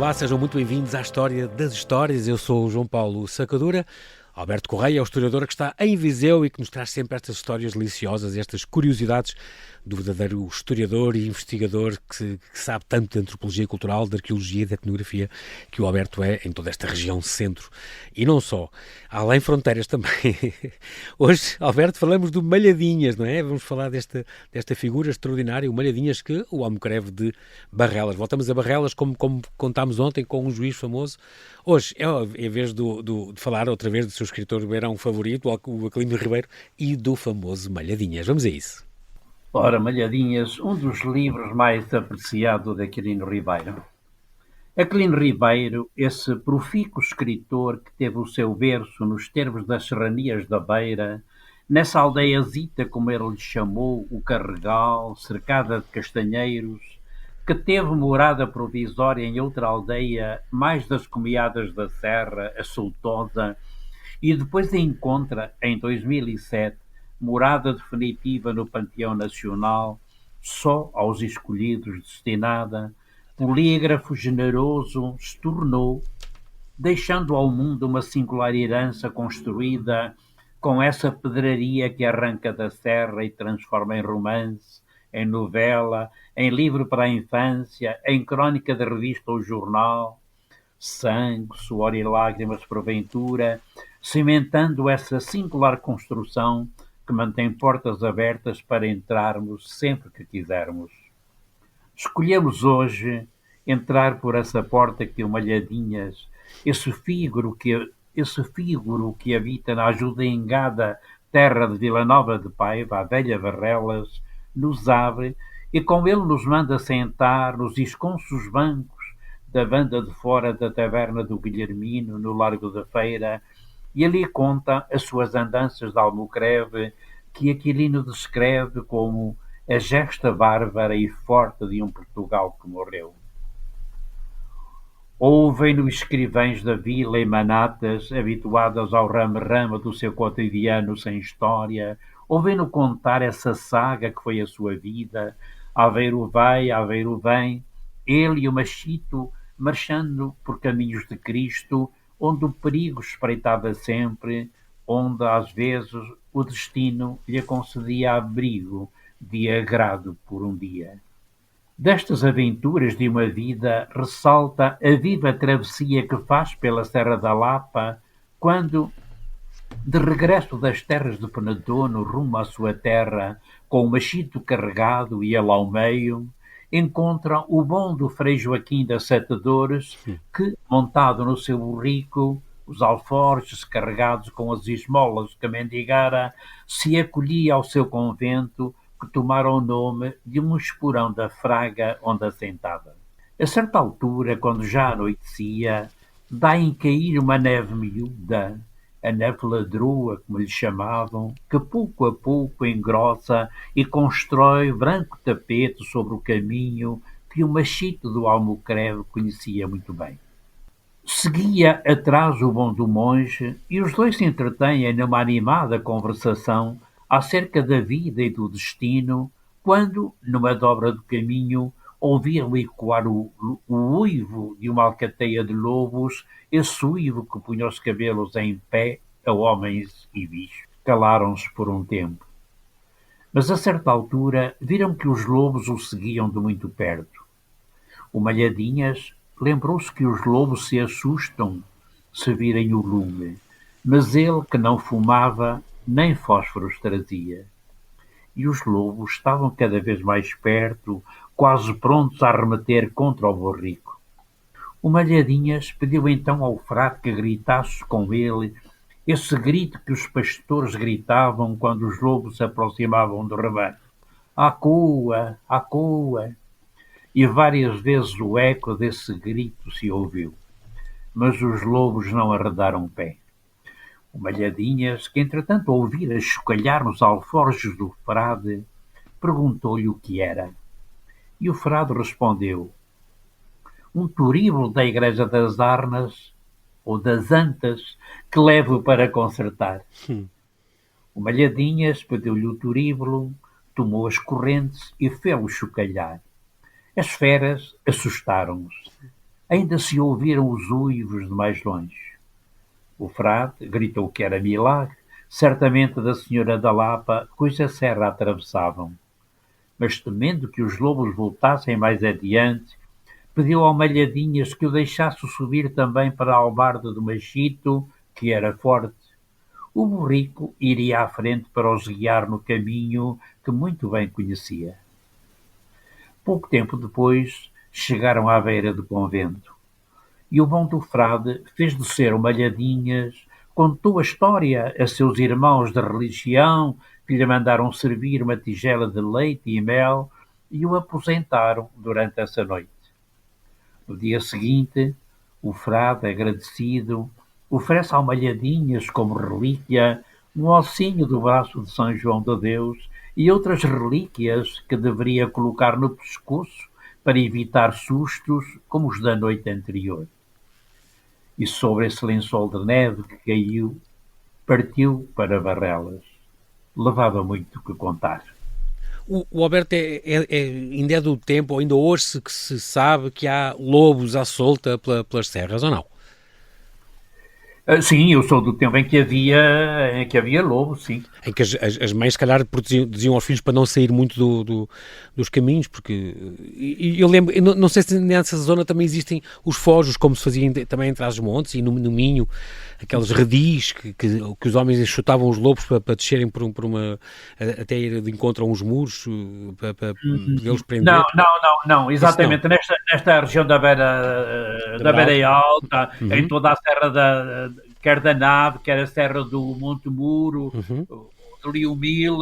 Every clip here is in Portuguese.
Olá, sejam muito bem-vindos à História das Histórias. Eu sou o João Paulo Sacadura. Alberto Correia é o historiador que está em Viseu e que nos traz sempre estas histórias deliciosas, estas curiosidades do verdadeiro historiador e investigador que sabe tanto de antropologia cultural, de arqueologia e de etnografia que o Alberto é em toda esta região centro. E não só, além fronteiras também. Hoje, Alberto, falamos do Malhadinhas, não é? Vamos falar desta figura extraordinária, o Malhadinhas, que o Almocreve de Barrelas. Voltamos a Barrelas, como contámos ontem, com um juiz famoso. Hoje, em vez de falar outra vez do seu escritor beirão favorito, o Aquilino Ribeiro, e do famoso Malhadinhas. Vamos a isso. Ora, Malhadinhas, um dos livros mais apreciados de Aquilino Ribeiro. Aquilino Ribeiro, esse profícuo escritor que teve o seu berço nos termos das serranias da Beira, nessa aldeiazita, como ele lhe chamou, o Carregal, cercada de castanheiros, que teve morada provisória em outra aldeia, mais das comiadas da Serra, a Soutosa, e depois encontra, em 2007, morada definitiva no Panteão Nacional, só aos escolhidos destinada, polígrafo generoso se tornou, deixando ao mundo uma singular herança construída com essa pedraria que arranca da serra e transforma em romance, em novela, em livro para a infância, em crónica de revista ou jornal, sangue, suor e lágrimas porventura, cimentando essa singular construção que mantém portas abertas para entrarmos sempre que quisermos. Escolhemos hoje entrar por essa porta que o Malhadinhas, esse fíguro que habita na ajudengada terra de Vila Nova de Paiva, a velha Barrelas, nos abre e com ele nos manda sentar nos esconsos bancos da banda de fora da taberna do Guilhermino, no Largo da Feira, e ali conta as suas andanças de Almocreve, que Aquilino descreve como a gesta bárbara e forte de um Portugal que morreu. Ouvem-no escrivães da vila e manatas, habituadas ao rame-rame do seu cotidiano sem história, ouvem-no contar essa saga que foi a sua vida, Aveiro vai, Aveiro vem, ele e o machito marchando por caminhos de Cristo, onde o perigo espreitava sempre, onde às vezes o destino lhe concedia abrigo de agrado por um dia. Destas aventuras de uma vida ressalta a viva travessia que faz pela Serra da Lapa, quando, de regresso das terras de Penedono rumo à sua terra, com o machito carregado e ele ao meio, encontra o bom do Frei Joaquim das Sete Dores, que, montado no seu burrico, os alforjes carregados com as esmolas que mendigara, se acolhia ao seu convento, que tomara o nome de um esporão da Fraga onde assentava. A certa altura, quando já anoitecia, dá em cair uma neve miúda, a neve ladrua, como lhe chamavam, que pouco a pouco engrossa e constrói branco tapete sobre o caminho que o machito do Almocreve conhecia muito bem. Seguia atrás o bom do monge e os dois se entretêm numa animada conversação acerca da vida e do destino, quando, numa dobra do caminho, ouviram ecoar o uivo de uma alcateia de lobos, esse uivo que punha os cabelos em pé a homens e bichos. Calaram-se por um tempo. Mas a certa altura viram que os lobos o seguiam de muito perto. O Malhadinhas lembrou-se que os lobos se assustam se virem o lume, mas ele, que não fumava, nem fósforos trazia. E os lobos estavam cada vez mais perto, quase prontos a arremeter contra o borrico. O Malhadinhas pediu então ao frade que gritasse com ele esse grito que os pastores gritavam quando os lobos se aproximavam do rebanho. Acua, acua! E várias vezes o eco desse grito se ouviu. Mas os lobos não arredaram pé. O Malhadinhas, que entretanto ouvira chocalhar nos alforjes do frade, perguntou-lhe o que era. E o frade respondeu: um turíbulo da Igreja das Arnas, ou das Antas, que levo para consertar. O Malhadinhas pediu-lhe o turíbulo, tomou as correntes e fê-lo chocalhar. As feras assustaram-se. Ainda se ouviram os uivos de mais longe. O frade gritou que era milagre, certamente da senhora da Lapa, cuja serra atravessavam. Mas temendo que os lobos voltassem mais adiante, pediu ao Malhadinhas que o deixasse subir também para a albarda do Machito, que era forte. O burrico iria à frente para os guiar no caminho que muito bem conhecia. Pouco tempo depois, chegaram à beira do convento. E o bom do frade fez descer o Malhadinhas, contou a história a seus irmãos da religião, que lhe mandaram servir uma tigela de leite e mel, e o aposentaram durante essa noite. No dia seguinte, o frade, agradecido, oferece ao Malhadinhas como relíquia um ossinho do braço de São João de Deus e outras relíquias que deveria colocar no pescoço para evitar sustos como os da noite anterior. E sobre esse lençol de neve que caiu, partiu para Barrelas. Levava muito que contar. O Alberto ainda é do tempo, ainda hoje que se sabe que há lobos à solta pelas serras, ou não? Sim, eu sou do tempo em que havia lobo, sim. Em que as mães, se calhar, diziam aos filhos para não sair muito dos caminhos, porque eu lembro, eu não sei se nessa zona também existem os fojos, como se fazia também entre as montes e no Minho, aqueles redis que os homens chutavam os lobos para descerem até ir de encontro a uns muros, para podê-los prender. Não, exatamente. Nesta região da Beira Alta, em toda a serra quer da Nave, quer a serra do Monte Muro, do Liumil,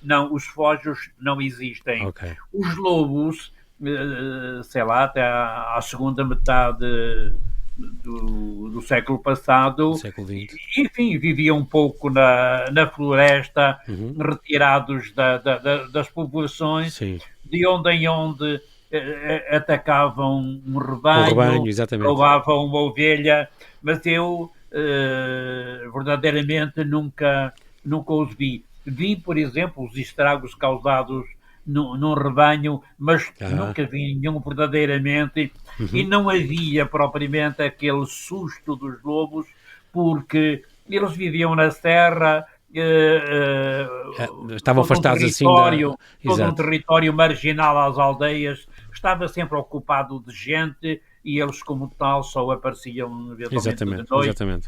não, os fojos não existem. Okay. Os lobos, sei lá, até à segunda metade do século passado, século XX. Enfim, viviam um pouco na floresta, retirados das populações, Sim. de onde em onde atacavam um rebanho, exatamente. roubavam uma ovelha, mas eu verdadeiramente nunca os vi. Vi, por exemplo, os estragos causados num rebanho, mas nunca vi nenhum verdadeiramente, e não havia propriamente aquele susto dos lobos, porque eles viviam na serra, estavam afastados assim todo um território marginal às aldeias, estava sempre ocupado de gente, e eles, como tal, só apareciam eventualmente de noite. Exatamente.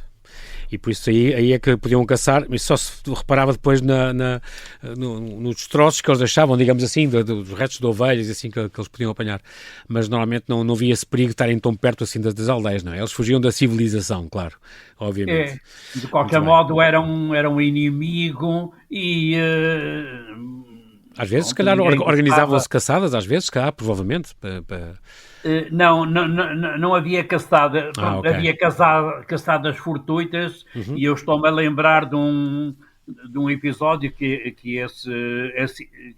E por isso aí é que podiam caçar, mas só se reparava depois nos destroços que eles deixavam, digamos assim, dos restos de ovelhas, assim, que eles podiam apanhar. Mas normalmente não havia esse perigo de estarem tão perto assim das aldeias, não é? Eles fugiam da civilização, claro, obviamente. De qualquer modo, era um inimigo e... às vezes, se calhar, organizavam-se caçadas, às vezes, cá, provavelmente, Não havia caçada, okay. Havia caçadas fortuitas, e eu estou-me a lembrar de um episódio que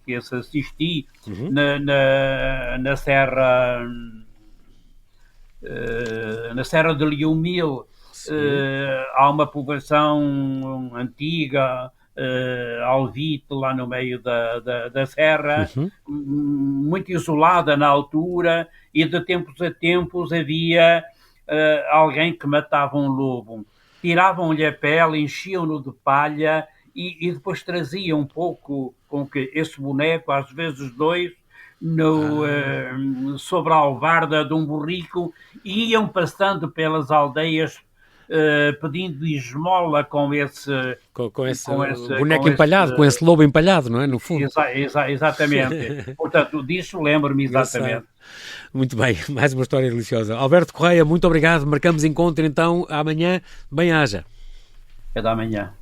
esse assisti na Serra de Liumil. Há uma população antiga, alvite, lá no meio da serra, muito isolada na altura, e de tempos a tempos havia alguém que matava um lobo. Tiravam-lhe a pele, enchiam-no de palha e depois traziam um pouco com que esse boneco, às vezes dois, sobre a alvarda de um burrico, e iam passando pelas aldeias pedindo esmola com esse boneco empalhado, com esse lobo empalhado, não é? No fundo. Exatamente. Portanto, disso lembro-me exatamente. Muito bem, mais uma história deliciosa. Alberto Correia, muito obrigado. Marcamos encontro então amanhã. Bem-aja. Até amanhã.